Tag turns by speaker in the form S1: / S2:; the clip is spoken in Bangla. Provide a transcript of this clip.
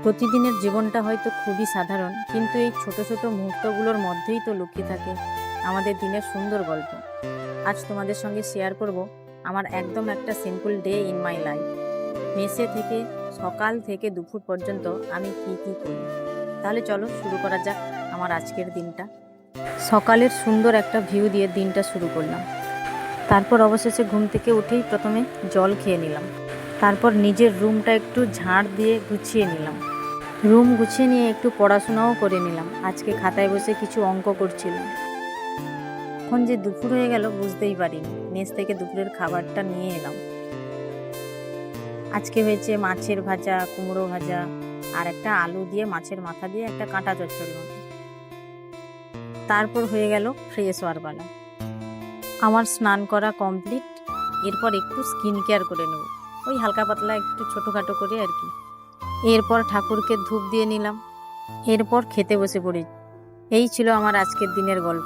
S1: প্রতিদিনের জীবনটা হয়তো খুবই সাধারণ, কিন্তু এই ছোট ছোট মুহূর্তগুলোর মধ্যেই তো লুকিয়ে থাকে আমাদের দিনের সুন্দর গল্প। আজ তোমাদের সঙ্গে শেয়ার করব আমার একদম একটা simple day in my life. মেসে থেকে সকাল থেকে দুপুর পর্যন্ত আমি কি কি করি। তাহলে চলো শুরু করা যাক আমার আজকের দিনটা। সকালের সুন্দর একটা ভিউ দিয়ে দিনটা শুরু করলাম। তারপর অবশেষে ঘুম থেকে উঠেই প্রথমে জল খেয়ে নিলাম। তারপর নিজের রুমটা একটু ঝাড় দিয়ে গুছিয়ে নিলাম। রুম গুছিয়ে নিয়ে একটু পড়াশোনাও করে নিলাম। আজকে খাতায় বসে কিছু অঙ্ক করছিলাম। এখন যে দুপুর হয়ে গেল বুঝতেই পারিনি। মেস থেকে দুপুরের খাবারটা নিয়ে এলাম। আজকে হয়েছে মাছের ভাজা, কুমড়ো ভাজা, আর একটা আলু দিয়ে মাছের মাথা দিয়ে একটা কাঁটা চচ্চড়ি মতো। তারপর হয়ে গেল ফ্রেশ হওয়ার বেলা। আমার স্নান করা কমপ্লিট। এরপর একটু স্কিন কেয়ার করে নেব, ওই হালকা পাতলা একটু ছোটোখাটো করে আর কি। এরপর ঠাকুরকে ধূপ দিয়ে নিলাম। এরপর খেতে বসে পড়ি। এই ছিল আমার আজকের দিনের গল্প।